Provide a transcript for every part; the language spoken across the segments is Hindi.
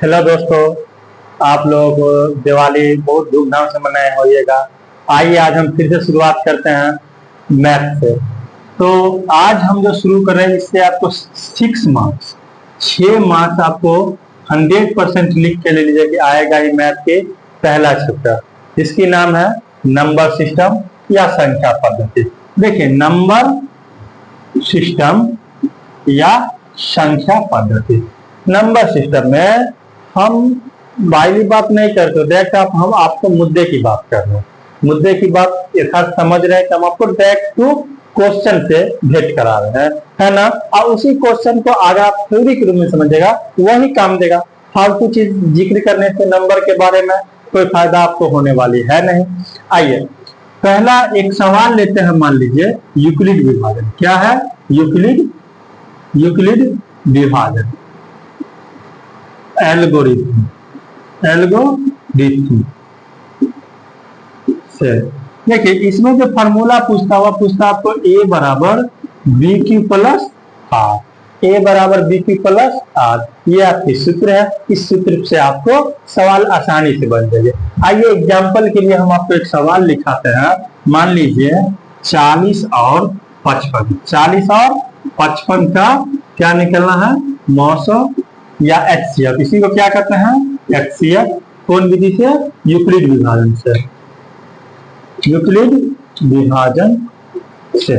हेलो दोस्तों, आप लोग दिवाली बहुत धूमधाम से मनाए होइएगा। आइए आज हम फिर से शुरुआत करते हैं मैथ से। तो आज हम जो शुरू कर रहे हैं इससे आपको 6 मार्क्स आपको 100% लिख के ले लीजिए कि आएगा ही मैथ के पहला चैप्टर, जिसकी नाम है नंबर सिस्टम या संख्या पद्धति। देखिए, नंबर सिस्टम या संख्या पद्धति। नंबर सिस्टम में हम बाइली बात नहीं करते, डायरेक्ट हम आपको मुद्दे की बात कर रहे हैं। मुद्दे की बात यथार्थ समझ रहे हैं कि हम आपको डायरेक्ट टू क्वेश्चन से भेंट करा रहे हैं, है ना। और उसी क्वेश्चन को अगर आप थ्योरी के रूप में समझेगा वही काम देगा। फालतू चीज जिक्र करने से नंबर के बारे में कोई फायदा आपको होने वाली है नहीं। आइए पहला एक सवाल लेते हैं। मान लीजिए यूक्लिड विभाजन। क्या है? यूक्लिड विभाजन, एल्गोरिथम से। देखिए, इसमें जो फॉर्मूला पूछता आपको a बराबर बी क्यू प्लस आर। ए बराबर बी क्यू प्लस आर, ये आपकी सूत्र है। इस सूत्र से आपको सवाल आसानी से बन जाएगा। आइए एग्जाम्पल के लिए हम आपको एक सवाल लिखाते हैं। मान लीजिए 40 और 55। 40 और 55 का क्या निकलना है? मौसम या एचसीएफ। इसी को क्या कहते हैं? एचसीएफ। कौन विधि से? यूक्लिड विभाजन से। यूक्लिड विभाजन से।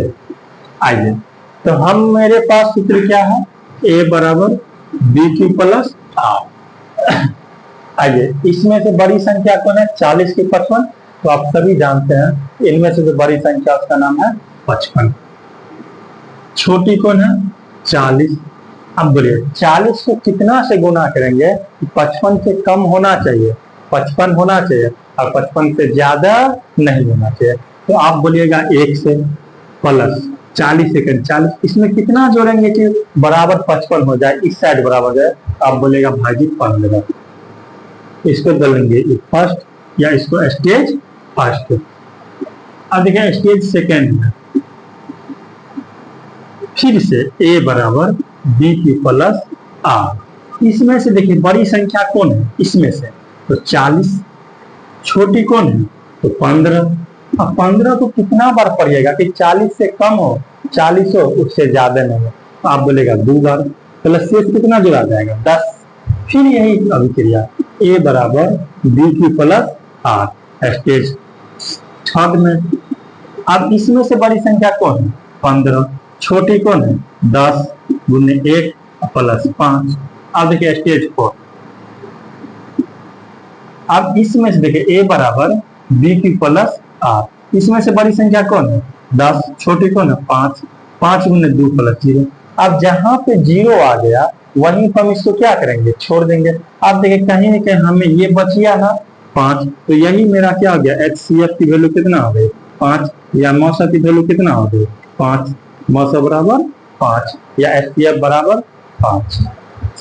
आइए तो हम मेरे पास सूत्र क्या है? ए बराबर बी क्यू प्लस आर। आइए इसमें से बड़ी संख्या कौन है? 40 की 55। तो आप सभी जानते हैं इनमें से जो बड़ी संख्या उसका नाम है 55। छोटी कौन है? 40। अब बोलिए 40 को कितना से गुना करेंगे? 55 से कम होना चाहिए, 55 होना चाहिए, और 55 से ज्यादा नहीं होना चाहिए। तो आप बोलिएगा 1 से प्लस 40 सेकंड 40, इसमें कितना जोड़ेंगे कि बराबर 55 हो जाए, इस साइड बराबर हो जाए? आप बोलेगा भाजी 15। इसको बोलेंगे फर्स्ट या इसको स्टेज फर्स्ट। अब देखिए स्टेज सेकेंड है। फिर से ए बराबर बी की प्लस आर। इसमें से देखिए बड़ी संख्या कौन है? इसमें से तो 40। छोटी कौन है? तो 15। अब 15 को कितना बार पढ़िएगा कि 40 से कम हो, 40 हो, उससे ज्यादा नहीं हो? तो आप बोलेगा 2 बार। प्लस शेष कितना जोड़ा जाएगा? 10। फिर यही अभिक्रिया ए बराबर बी की प्लस आर स्टेज थर्ड में। अब इसमें से बड़ी संख्या कौन है? 15। छोटी कौन है? 10 गुने 1 प्लस 5। अब देखिए स्टेज 4। अब इसमें से देखिए ए बराबर बी की प्लस आर। इसमें से बड़ी संख्या कौन है? 10। छोटी कौन है? 5। 5 गुने 2 प्लस 0। अब जहां पे 0 आ गया वहीं पर हम इसको क्या करेंगे? छोड़ देंगे। अब देखिए कहीं ना कहीं हमें ये बच गया ना 5, तो यही मेरा क्या हो गया? एचसीएफ की वैल्यू कितना हो गई? 5। या मौसा की वैल्यू कितना हो गई? 5। मौसा बराबर 5 या एचसीएफ बराबर 5।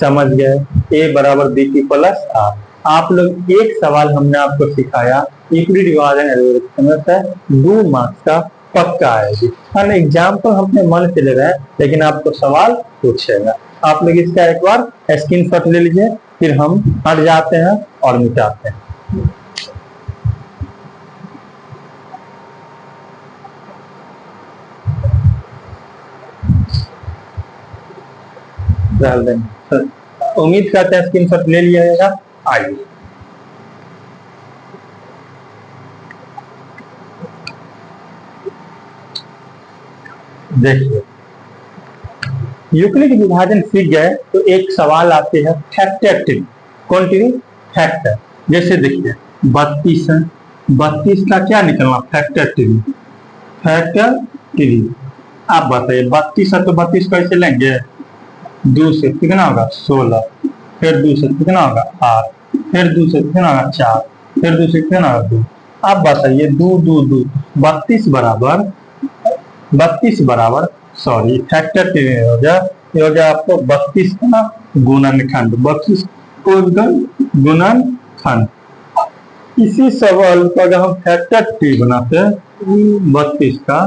समझ गए? ए बराबर बी की प्लस आर। आप लोग एक सवाल हमने आपको सिखाया यूक्लिड विभाजन एल्गोरिथम से 2 मार्क्स का पक्का आएगी। हम एग्जाम्पल अपने मन से ले रहे हैं, लेकिन आपको सवाल पूछेगा। आप लोग इसका एक बार स्क्रीनशॉट ले लीजिए, फिर हम हट जाते हैं और मिटाते हैं। उम्मीद करते हैं स्क्रीनशॉट ले लिया। आइए देखिए, यूक्लिड विभाजन सीख गए तो एक सवाल आते हैं फैक्टर क्वांटिटी फैक्टर। जैसे देखिए 32 है, 32 का क्या निकलना? Factor tree. आप बताइए 32 है तो 32 कैसे लेंगे? 2 से कितना होगा? 16। फिर 2 से कितना होगा? 8। फिर 2 से कितना होगा? 4। फिर 2 से कितना होगा? 2। आप बताइए 2 2 2 32 बराबर सॉरी फैक्टर हो गया आपको 32 का गुणनखंड। 32 को गुणनखंड। इसी सवाल को अगर हम फैक्टर ट्री बनाते हैं 32 का,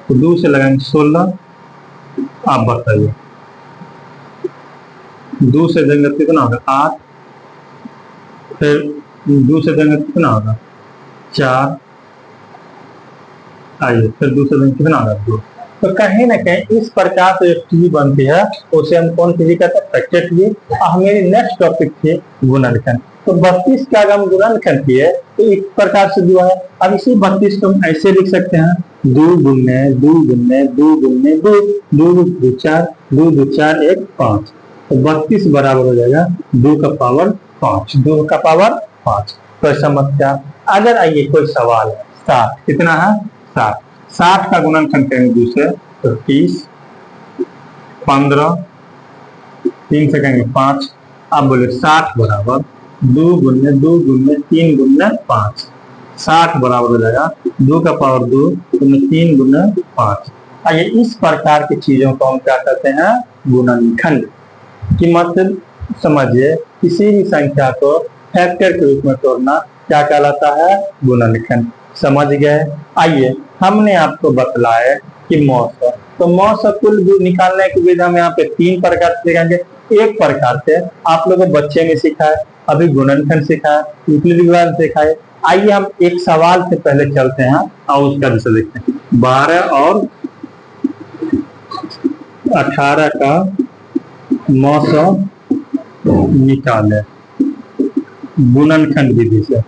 तो 2 से लगाएंगे 16। आप बताइए 2 से देंगे तो कितना होगा 8, फिर 2 से देंगे तो कितना होगा 4, आइए फिर 2 से देंगे कितना होगा 2। तो कहीं ना कहीं इस प्रकार से जो टी बनती है उसे हम कौन सी कहते हैं फैक्टर टी। और मेरी नेक्स्ट टॉपिक थी गुणनखंड। तो 32 का अगर हम गुणनखंड किए तो इस प्रकार से जो है, अब इसी 32 को हम ऐसे लिख सकते हैं 2 गुने 2 गुने 2 गुने 2, 2 2 4, 2 2 4 1 5। तो 32 बराबर हो जाएगा 2 का पावर 5, 2 का पावर 5। तो समस्या अगर आइए कोई सवाल है 60 कितना है 60, 60 का गुणनखंड करेंगे 2 से तो 30, 15, 3 से कहेंगे 5। अब बोले 60 बराबर 2 गुने 2 गुने 3 गुने 5, 60 बराबर हो जाएगा 2 का पावर 2 गुने 3 गुने 5। आइए इस प्रकार की चीजों को हम क्या कहते हैं गुणनखंड की। मतलब समझिए किसी भी संख्या को फैक्टर के रूप में तोड़ना क्या कहलाता है गुणनखंड। समझ गए। आइए हमने आपको बतलाया कि मौसा, तो मौसा कुल निकालने की विधि हम यहाँ पे 3 प्रकार से सिखाएंगे। एक प्रकार से आप लोगों को बच्चे में सिखाए, अभी गुणनखंड सिखाए, विभाजन सिखाए। आइए हम एक सवाल से पहले चलते हैं और उसका जैसे देखते हैं 12 और 18 का मौसा निकाले गुणनखंड विधि से।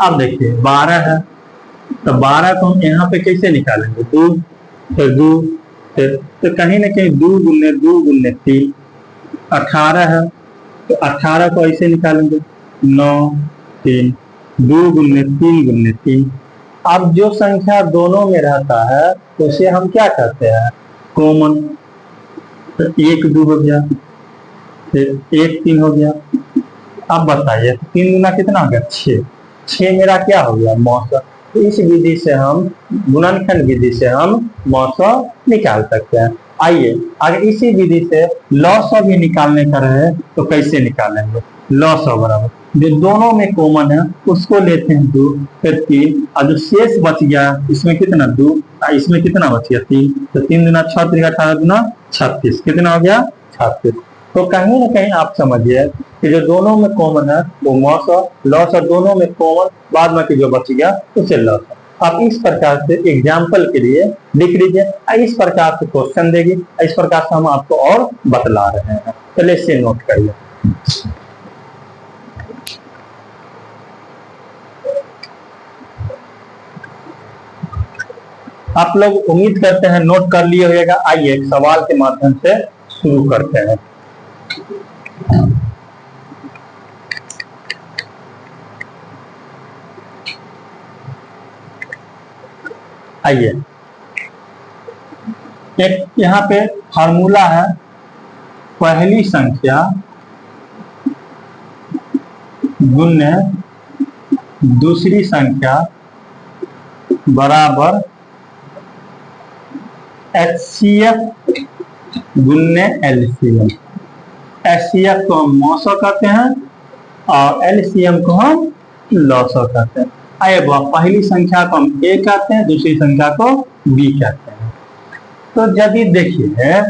अब देखिए 12 है तो 12 को हम यहाँ पे कैसे निकालेंगे 2 फिर 2 फिर, तो कहीं ना कहीं 2 गुने 3। 18 है तो 18 को ऐसे निकालेंगे 9 3, 2 गुने 3। अब जो संख्या दोनों में रहता है उसे हम क्या कहते हैं कॉमन। तो 1 2 हो गया, फिर 1 3 हो गया। अब बताइए 3 गुना कितना हो गया 6, 6 मेरा क्या हो गया मौसा। तो इस विधि से हम गुणनखंड विधि से हम मौसा निकाल सकते हैं। आइए अगर इसी विधि से लॉस भी निकालने का रहे तो कैसे निकालेंगे। लॉस बराबर जो दोनों में कॉमन है उसको लेते हैं 2 फिर 3, और जो शेष बच गया इसमें कितना 2, इसमें कितना बच गया 3। तो 3 गुना 6 3 18 गुना 36 कितना हो गया 36। तो कहीं ना कहीं आप समझिए कि जो दोनों में कॉमन है वो मॉस और लॉस, और दोनों में कॉमन बाद में जो बच गया उसे लॉस। आप इस प्रकार से एग्जाम्पल के लिए लिख लीजिए, इस प्रकार से क्वेश्चन देगी, इस प्रकार से हम आपको और बतला रहे हैं। चलिए इसे नोट करिए। आप लोग उम्मीद करते हैं नोट कर लिए होगा। आइए एक सवाल के माध्यम से शुरू करते हैं। आइए एक यहाँ पे फार्मूला है, पहली संख्या गुने दूसरी संख्या बराबर HCF गुने LCM। HCF को हम मौसा कहते हैं और LCM को हम लॉसा कहते हैं। आइए पहली संख्या को हम A कहते हैं, दूसरी संख्या को B कहते हैं। तो जब देखिए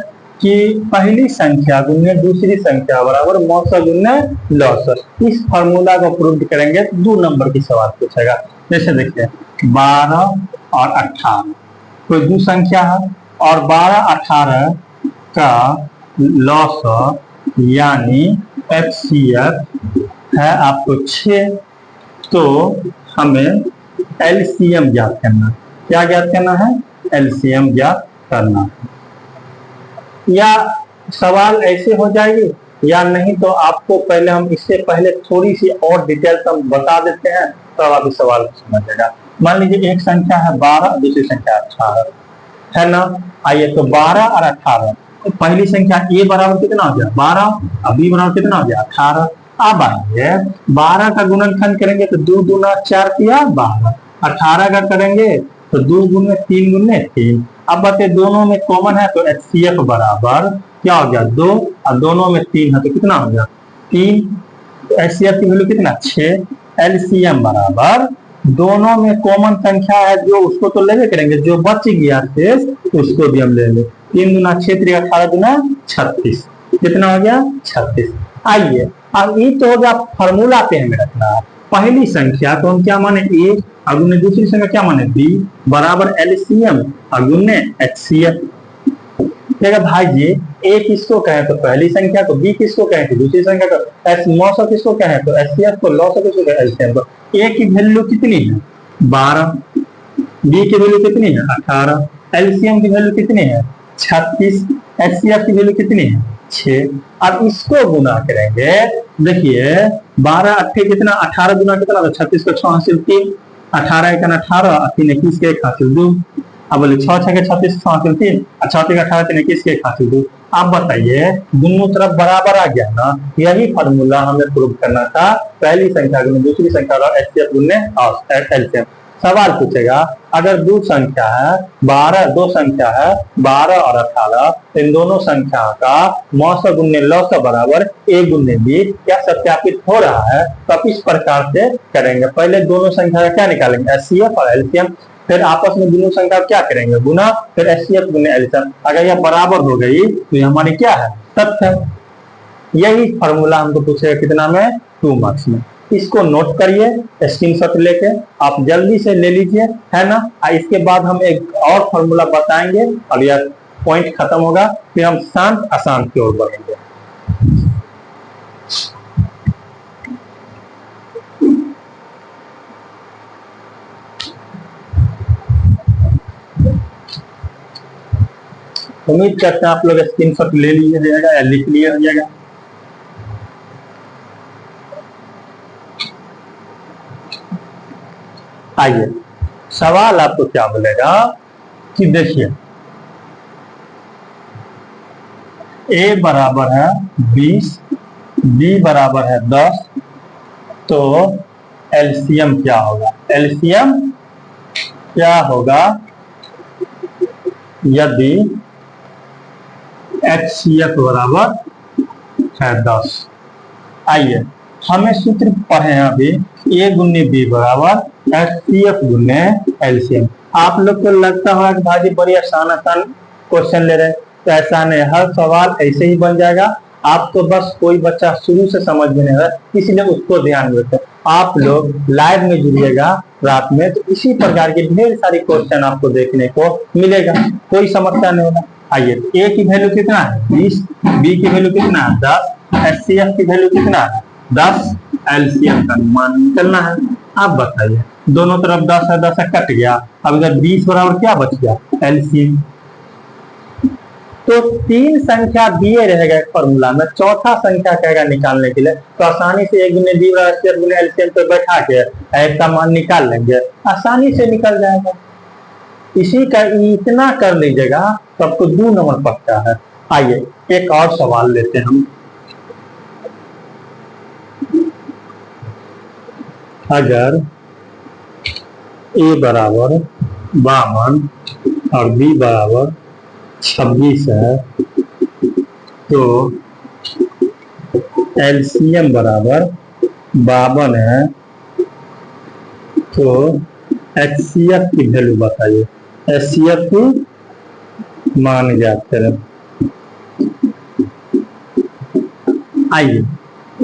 कि पहली संख्या गुने दूसरी संख्या बराबर मौसा गुने लॉसा, इस फार्मूला को प्रूव करेंगे तो 2 नंबर की सवाल पूछेगा। जैसे देखिए 12 और 18 कोई 2 संख्या है और 12 18 का लॉसा यानी HCF है आपको 6। तो हमें LCM ज्ञात करना। क्या ज्ञात करना है LCM ज्ञात करना है। या सवाल ऐसे हो जाएगी या नहीं तो आपको पहले हम इससे पहले थोड़ी सी और डिटेल्स हम बता देते हैं तब आप इस सवाल को समझेगा। मान लीजिए एक संख्या है 12, दूसरी संख्या 18 है ना। आइए तो 12 और 18, तो पहली संख्या A बराबर कितना हो गया 12 और B बराबर कितना हो गया 18। अब आइए 12 का गुणनखंड करेंगे तो 2 गुना 4 किया 12, 18 का करेंगे तो 2 गुने 3 गुने 3। अब बताइए दोनों में कॉमन है तो HCF बराबर क्या हो गया 2 और दोनों में 3 है तो कितना हो गया 3। तो HCF की वैल्यू कितना 6। LCM बराबर दोनों में कॉमन संख्या है जो उसको तो लेवे करेंगे, जो बच गया शेष उसको भी हम ले लेंगे। 3 दूना 6 3 18 दूना 36, कितना हो गया 36। आइए अब ये तो हो गया फॉर्मूला पे हमें रखना है। पहली संख्या तो हम क्या माने a अगुने दूसरी संख्या क्या माने b बराबर एलसीएम अगुने एचसीएफ। देखा भाई जी, a किसको कहें तो पहली संख्या को, b किसको कहें तो दूसरी संख्या को, मौसम किसको कहें तो एचसीएफ को, लॉसम किसको कहें एलसीएम को। a की वैल्यू कितनी है 12, b की वैल्यू कितनी है 18, एलसीएम की वैल्यू कितनी है 36, एचसीएफ की वैल्यू कितनी है 6। अब इसको गुना करेंगे, देखिए 12 8 कितना 18 गुना कितना तो 36 का 6 हासिल 3, 18 1 18 3 21 के 1 हासिल 2। अब बोले 6 6 के 36 6 हासिल 3, 6 3 18 3 21 के 1 हासिल 2। आप बताइए दोनों तरफ बराबर आ गया ना। यही फार्मूला हमें प्रूव करना था, पहली संख्या गुने दूसरी संख्या और एचसीएफ गुने एलसीएम। सवाल पूछेगा अगर दो संख्या है 12, दो संख्या है 12 और 18, इन दोनों संख्या का मौसा गुने लौसा बराबर a गुने b क्या सत्यापित हो रहा है, तो आप इस प्रकार से करेंगे। पहले दोनों संख्या का क्या निकालेंगे एचसीएफ और एलसीएम, फिर आपस में दोनों संख्या क्या करेंगे गुना, फिर एचसीएफ गुने एलसीएम। अगर यह बराबर हो गई तो ये हमारी क्या है तथ्य। यही फॉर्मूला हमको पूछेगा कितना में 2 मार्क्स में। इसको नोट करिए स्क्रीनशॉट लेके आप जल्दी से ले लीजिए, है ना। इसके बाद हम एक और फॉर्मूला बताएंगे और यह पॉइंट खत्म होगा, फिर हम शांत अशांत की ओर बढ़ेंगे। उम्मीद करते हैं आप लोग स्क्रीनशॉट ले लीजिएगा या लिख लीजिएगा। आइए सवाल आपको क्या बोलेगा कि देखिए a बराबर है 20, b बराबर है 10, तो एलसीएम क्या होगा। एलसीएम क्या होगा यदि एचसीएफ बराबर है 10। आइए हमें सूत्र पढ़े हैं अभी, a गुने b बराबर एचसीएफ गुने एलसीएम। आप लोग को लगता होगा कि भाजी बड़ी आसान क्वेश्चन ले रहे हैं, तो ऐसा नहीं, हर सवाल ऐसे ही बन जाएगा। आप तो बस कोई बच्चा शुरू से समझ में नहीं है इसलिए उसको ध्यान रखें। आप लोग लाइव में जुड़िएगा रात में, तो इसी प्रकार के ढेर सारी क्वेश्चन आपको देखने को मिलेगा, कोई समस्या नहीं होगा। आइए a की वैल्यू कितना है 20, b की वैल्यू कितना है 10, एचसीएफ की वैल्यू कितना है 10, एलसीएम का अनुमान निकलना है। आप बताइए दोनों तरफ 10 है, 10 कट गया, अब इधर 20 बराबर क्या बच गया एलसीएम। तो 3 संख्या दिए रहेगा फॉर्मूला में, चौथा संख्या कहेगा निकालने के लिए, तो आसानी से a गुने b बराबर एचसीएफ गुने एलसीएम पे बैठा के ऐसा मान निकाल लेंगे, आसानी से निकल जाएगा। इसी का इतना कर लीजिएगा तो आपको 2 नंबर पक्का है। आइए एक और सवाल लेते हैं हम। अगर a बराबर 52 और b बराबर 26 है, तो एलसीएम बराबर 52 है, तो एचसीएफ की वैल्यू बताइए, एचसीएफ की मान ज्ञात करें। आइए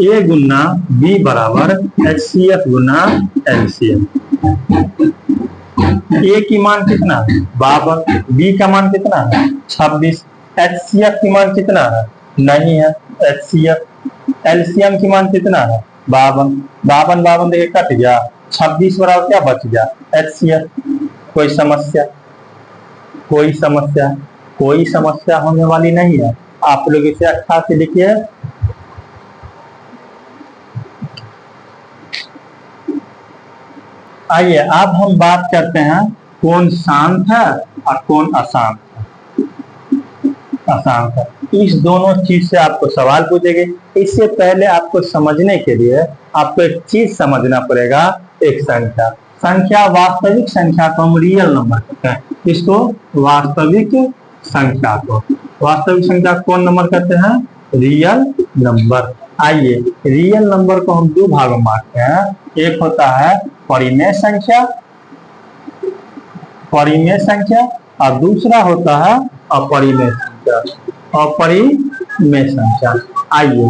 a गुना b बराबर एचसीएफ गुना एलसीएम। a की मान कितना है 52, b का मान कितना है 26, एचसीएफ की मान कितना है नहीं है एचसीएफ, एलसीएम की मान कितना है 52, 52 देखिए कट गया, 26 बराबर क्या बच गया एचसीएफ। कोई समस्या, कोई समस्या, कोई समस्या होने वाली नहीं है। आप लोग इसे अच्छा से लिखिए। आइए अब हम बात करते हैं कौन शांत है और कौन अशांत है। अशांत है, इस दोनों चीज से आपको सवाल पूछेंगे। इससे पहले आपको समझने के लिए आपको एक चीज समझना पड़ेगा। एक संख्या, संख्या वास्तविक संख्या को हम रियल नंबर कहते हैं। इसको वास्तविक संख्या को, वास्तविक संख्या कौन नंबर कहते हैं रियल नंबर। आइए रियल नंबर को हम दो भागों में बांटते हैं। एक होता है परिमेय संख्या, परिमेय संख्या, और दूसरा होता है अपरिमेय संख्या, अपरिमेय संख्या। आइए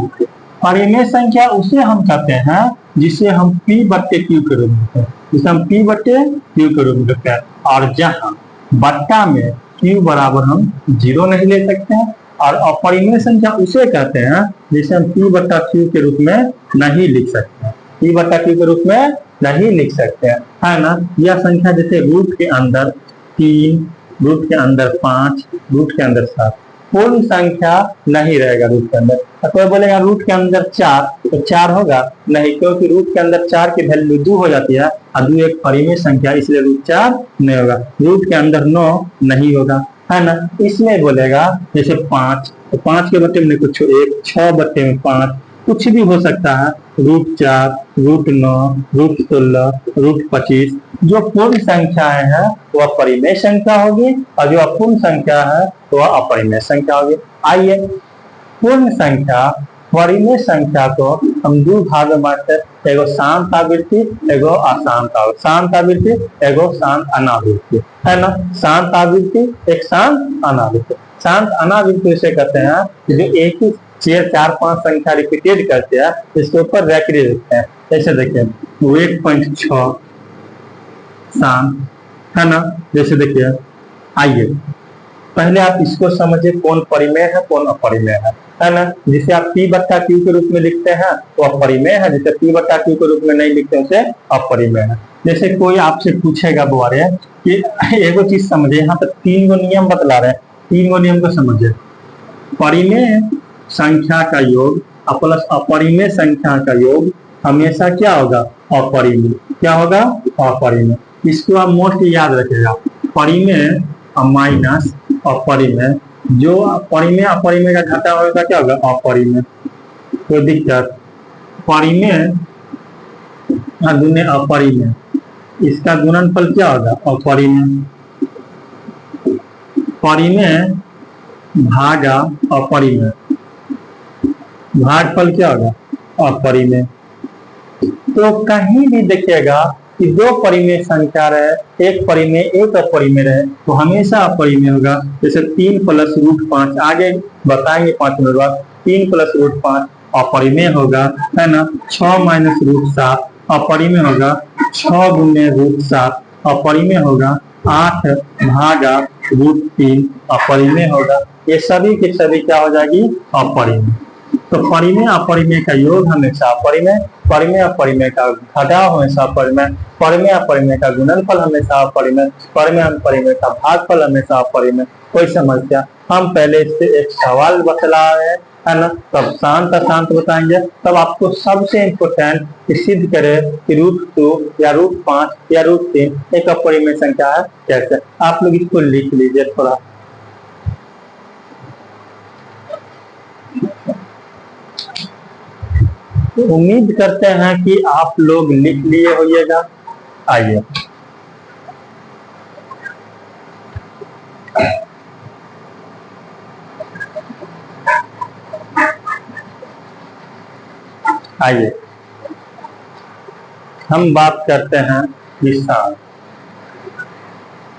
परिमेय संख्या उसे हम कहते हैं जिसे हम P बट्टे Q के रूप में कहते हैं, जिसे हम P बट्टे Q के रूप में कहते हैं, और जहां बट्टा में Q बराबर हम 0 नहीं ले सकते हैं। और अपरिमेय संख्या उसे कहते हैं जिसे हम P बट्टा Q के रूप में नहीं लिख सकते हैं, P बट्टा Q के रूप में नहीं लिख सकते हैं, है ना। यह संख्या जैसे रूट के अंदर 3, रूट के अंदर 5, रूट के अंदर 7, पूर्ण संख्या नहीं रहेगा रूट के अंदर। तो कोई बोलेगा रूट के अंदर 4, तो 4 होगा नहीं, क्योंकि रूट के अंदर 4 की वैल्यू 2 हो जाती है और 2 एक परिमेय संख्या, इसलिए रूट 4 नहीं होगा। रूट के अंदर 9 नहीं होगा, है ना। इसमें बोलेगा जैसे 5, तो 5 के बट्टे में कुछ 1, 6 बट्टे में 5, कुछ भी हो सकता है। रूट 4, रूट 9, रूट 16, रूट 25, जो पूर्ण संख्याएं हैं वह परिमेय संख्या होगी और जो अपूर्ण संख्या है वह अपरिमेय संख्या होगी। आइए पूर्ण संख्या परिमेय संख्या को हम दो भाग में बांटते हैं, एगो शांत आवृत्ति, एगो अशांत आवृत्ति, शांत आवृत्ति, एगो शांत अनावृत्ति, है ना। शांत आवृत्ति, एक शांत अनावृत्ति। शांत अनावृत्ति उसे कहते हैं जो एक ही 4, 5 संख्या रिपीटेड करते हैं, इसके ऊपर रैखिक लिखते हैं। जैसे देखिए 1.6 शांत, है ना। जैसे देखिए, आइए पहले आप इसको समझिए कौन परिमेय है कौन अपरिमेय है ना। जिसे आप P बट्टा Q के रूप में लिखते हैं वो अपरिमेय है, जिसे P बट्टा Q के रूप में नहीं लिखते उसे अपरिमेय है। जैसे कोई आपसे पूछेगा बुआरे कि एगो चीज समझे, यहाँ पर 3 गो नियम बतला रहे हैं, 3 गो नियम को समझे। परिमेय संख्या का योग प्लस अपरिमेय संख्या का योग हमेशा क्या होगा, अपरिमेय। क्या होगा, अपरिमेय। इसको आप मोस्ट याद रखेगा, परिमेय माइनस अपरिमेय, जो परिमेय अपरिमेय का घटा होगा क्या होगा, अपरिमेय। कोई दिक्कत, परिमेय गुने अपरिमेय, इसका गुणनफल क्या होगा, अपरिमेय। परिमेय भागा अपरिमेय, भागफल क्या होगा, अपरिमेय। तो कहीं भी देखिएगा कि दो परिमेय संख्या रहे, एक परिमेय एक अपरिमेय रहे, तो हमेशा अपरिमेय होगा। जैसे 3 प्लस रूट 5, आगे बताएंगे 5 मिनट बाद, 3 प्लस रूट 5 अपरिमेय होगा, है ना। 6 माइनस रूट 7 अपरिमेय होगा, 6 गुने रूट 7 अपरिमेय होगा, 8 भागा रूट 3 अपरिमेय होगा। ये सभी के सभी क्या हो जाएगी, अपरिमेय। तो परिमेय अपरिमेय का योग हमेशा अपरिमेय, परिमेय अपरिमेय का घटाव हमेशा अपरिमेय, परिमेय अपरिमेय का गुणनफल हमेशा अपरिमेय, परिमेय अपरिमेय का भागफल हमेशा अपरिमेय। कोई समस्या, हम पहले इससे एक सवाल बतला रहे हैं, है ना। तब शांत अशांत बताएंगे, तब आपको सबसे इम्पोर्टेंट सिद्ध करे कि रूट 2 या रूट 5 या रूट 3 एक अपरिमेय संख्या है कैसे। आप लोग इसको लिख लीजिए थोड़ा। तो उम्मीद करते हैं कि आप लोग लिख लिए होइएगा। आइए आइए हम बात करते हैं विशाल।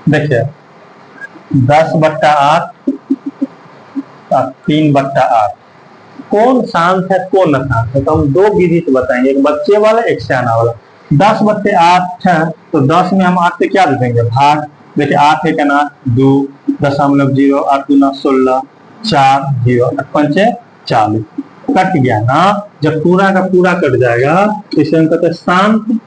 देखिए 10/8 3/8 कौन शांत है कौन अशांत है, तो हम दो विधि से बताएंगे, एक बच्चे वाला एक सियाना वाला। 10/8 है तो 10 में हम 8 से क्या देंगे, भाग। देखिए 8 एक 8 2 0.0 8 दूना 16 4 0 8 पंचे 40, कट गया ना। जब पूरा का पूरा कट जाएगा तो इसे हम कहते हैं शांत।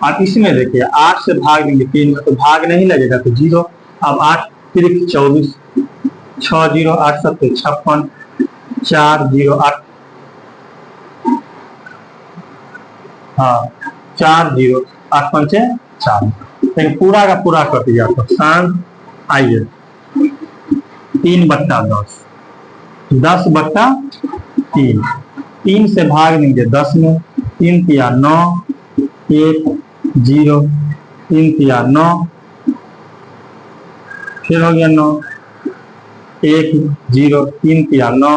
आप इसमें देखिए 8 से भाग देंगे 3 में तो भाग नहीं लगेगा तो 0। अब 8 3 24 6 0 8 7 56 4 0 8 हाँ 4 0 8 पंचे 40, लेकिन पूरा का पूरा कट गया तो शांत। आइए 3/10 10/3 3 से भाग देंगे 10 में, 3 तिया 9 1 0 3 तिया 9 फिर हो गया 9 1 0 3 तिया 9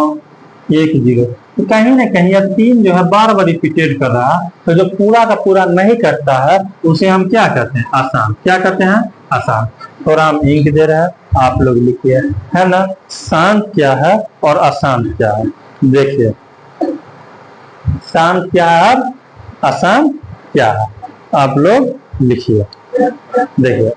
1 0 तो कहीं ना कहीं अब 3 जो है बार बार रिपीटेड कर रहा है, तो जो पूरा का पूरा नहीं करता है उसे हम क्या कहते हैं? आसान। क्या कहते हैं? आसान। थोड़ा हम इंक दे रहे हैं, आप लोग लिखिए, है ना। शांत क्या है और अशांत क्या है? देखिए, शांत क्या है और अशांत क्या है, आप लोग लिखिए। देखिए,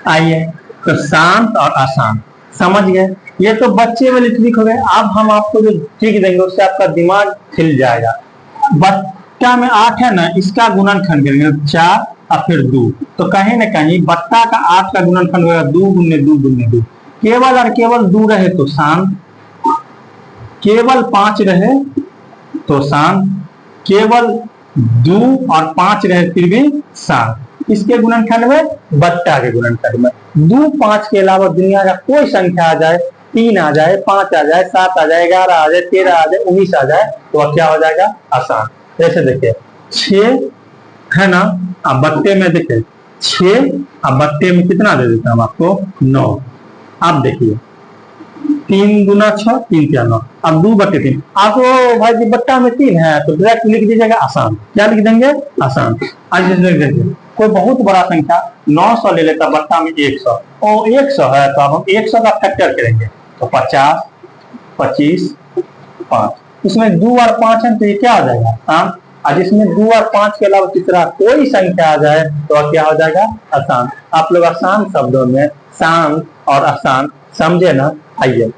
आइए, तो शांत और अशांत समझ गए। ये तो बच्चे वाली ट्रिक हो गए। अब हम आपको जो ट्रिक देंगे उससे आपका दिमाग खिल जाएगा। बट्टा में 8 है ना, इसका गुणनखंड करेंगे 4 और फिर 2, तो कहीं ना कहीं बट्टा का 8 का गुणनखंड होगा 2 गुने 2 गुने 2। केवल और केवल 2 रहे तो शांत, केवल 5 रहे तो शांत, केवल 2 और 5 रहे फिर भी शांत। इसके गुणनखंड में, बट्टा के गुणनखंड में 2 5 के अलावा दुनिया का कोई संख्या आ जाए, 3 आ जाए, 5 आ जाए, 7 आ जाए, 11 आ जाए, 13 आ जाए, 19 आ जाए, तो वह क्या हो जाएगा? आसान। जैसे देखिए 6 है ना, अब बट्टे में देखिए 6, अब बट्टे में कितना दे देता हूं आपको? 9। आप देखिए 3 गुना 6, 3 क्या 9, अब 2/3। आपको भाई जी बट्टा में 3 है तो डायरेक्ट लिख दीजिएगा आसान। क्या लिख देंगे? आसान। आज लिख देखिए, कोई बहुत बड़ा संख्या 900 ले लेता, बट्टा में 100, और 100 है तो अब हम 100 का फैक्टर करेंगे तो 50, 25, 5। इसमें 2 और 5 है तो ये क्या आ जाएगा? आसान। और जिसमें 2 और 5 के अलावा तीसरा कोई संख्या आ जाए तो क्या हो जाएगा? आसान। आप लोग आसान शब्दों में शांत और आसान समझे ना? आइए,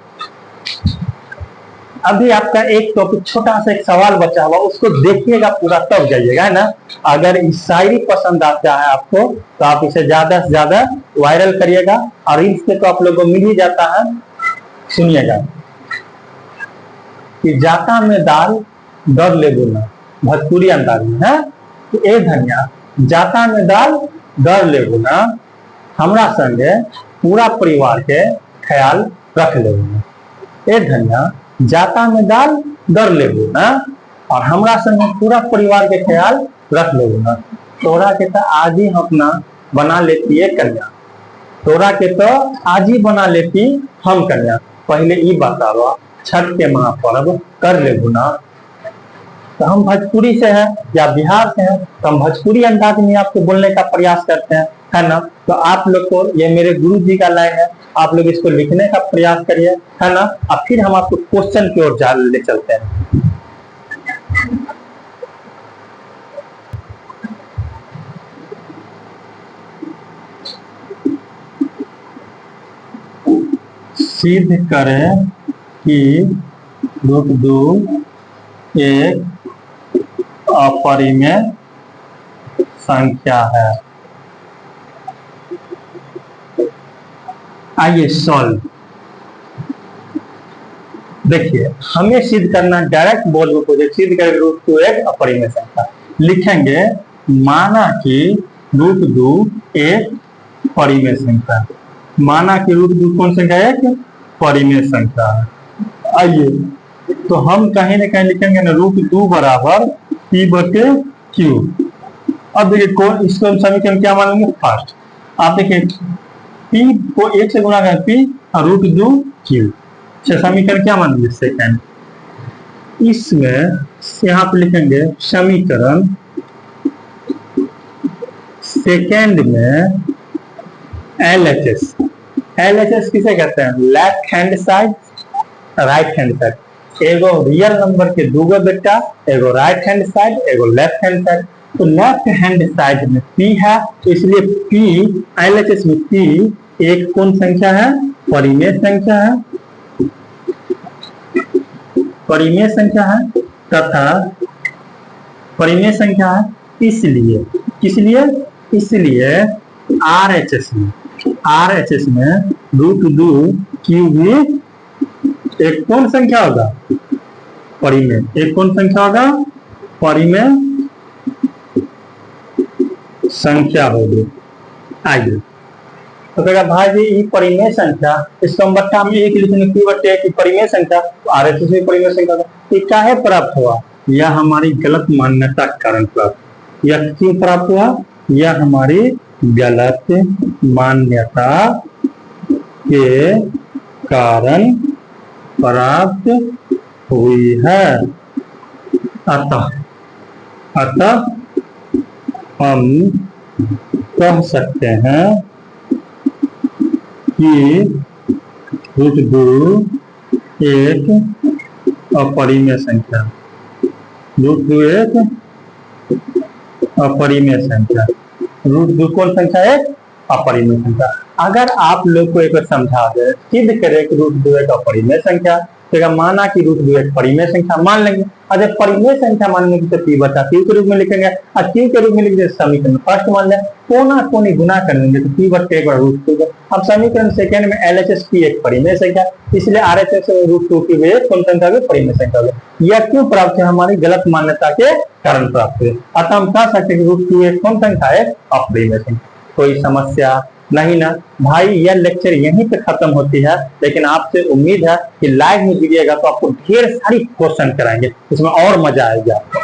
अभी आपका एक टॉपिक छोटा सा एक सवाल बचा हुआ, उसको देखिएगा पूरा तब जाइएगा, है ना। अगर इस शायरी पसंद आता है आपको तो आप इसे ज्यादा से ज्यादा वायरल करिएगा, और इससे तो आप लोगों को मिल ही जाता है। सुनिएगा कि जाता में दाल डर ले बोला, भोजपुरी अंदाज में है। तो ए धनिया, जाता में दाल डर ले बोला, हमरा संगे पूरा परिवार के ख्याल रख ले बोला। ए धनिया, जाता में दाल डर ले बोला, और हमरा संगे पूरा परिवार के ख्याल रख ले बोला। तोरा के तो आज ही अपना बना लेती है कन्या, तोरा के तो आज ही बना लेती हम कन्या। पहले ये बतावा छठ के महापर्व कर ले गुना। तो हम भोजपुरी से हैं या बिहार से हैं, तो हम भोजपुरी अंदाज में आपको बोलने का प्रयास करते हैं, है ना। तो आप लोग को, ये मेरे गुरु जी का लाइन है, आप लोग इसको लिखने का प्रयास करिए, है ना। अब फिर हम आपको क्वेश्चन की ओर ले चलते हैं। सिद्ध करें कि √2 एक अपरिमेय संख्या है। आइए सॉल्व। देखिए, हमें सिद्ध करना, डायरेक्ट बोल को सिद्ध करें √2 एक अपरिमेय संख्या। लिखेंगे माना कि √2 एक परिमेय संख्या, माना कि √2 कौन संख्या है? एक परिमेय संख्या है। आइए, तो हम कहीं ना कहीं लिखेंगे ना √2 बराबर P/Q। अब देखिए इसको हम समीकरण क्या मानेंगे? फर्स्ट आप देखिए P को 1 से गुणा करें P और √2 Q, समीकरण क्या मानेंगे? सेकंड। इसमें यहाँ पे लिखेंगे समीकरण सेकंड में LHS। LHS किसे कहते हैं? Left hand side, right hand side. एगो रियल नंबर के दूगो बेटा, एगो राइट हैंड साइड, एगो लेफ्ट हैंड साइड। तो लेफ्ट हैंड साइड में P है, तो इसलिए P LHS में P एक कौन संख्या है? परिमेय संख्या है, परिमेय संख्या है, तथा परिमेय संख्या है। इसलिए RHS में √2 क्यूब एक कौन संख्या होगा? परिमेय। एक कौन संख्या होगा? परिमेय संख्या होगी। आइए तो कहेगा भाई जी ये परिमेय संख्या, इसको हम बट्टा में एक लिखने की बट्टे की परिमेय संख्या, तो RHS में परिमेय संख्या ये काहे प्राप्त हुआ? यह हमारी गलत मान्यता के कारण प्राप्त। यह क्यों प्राप्त हुआ? यह हमारी गलत मान्यता के कारण प्राप्त हुई है। अतः हम कह सकते हैं कि √2 एक अपरिमेय संख्या, √2 एक अपरिमेय संख्या। √2 कौन संख्या है? अपरिमेय संख्या। अगर आप लोग को एक बार समझा दे, सिद्ध करें कि √2 एक अपरिमेय संख्या, तो माना कि √2 एक परिमेय संख्या मान लेंगे। और जब परिमेय संख्या मानेंगे तो p बटा q के रूप में लिखेंगे, और q के रूप में लिख समीकरण फर्स्ट मान लें, कोना कोनी गुना कर लेंगे तो p बटे एक बार √2। अब समीकरण सेकेंड में LHS p एक परिमेय संख्या, इसलिए RHS √2 की वजह कौन संख्या होगी? परिमेय संख्या होगी। यह क्यों प्राप्त है? हमारी गलत मान्यता के कारण प्राप्त हुए। अतः हम कह सकते हैं कि √2 एक कौन संख्या है? अपरिमेय संख्या। कोई समस्या नहीं ना भाई? यह लेक्चर यहीं पे खत्म होती है, लेकिन आपसे उम्मीद है कि लाइव में जुड़िएगा तो आपको ढेर सारी क्वेश्चन कराएंगे, इसमें और मजा आएगा आपको।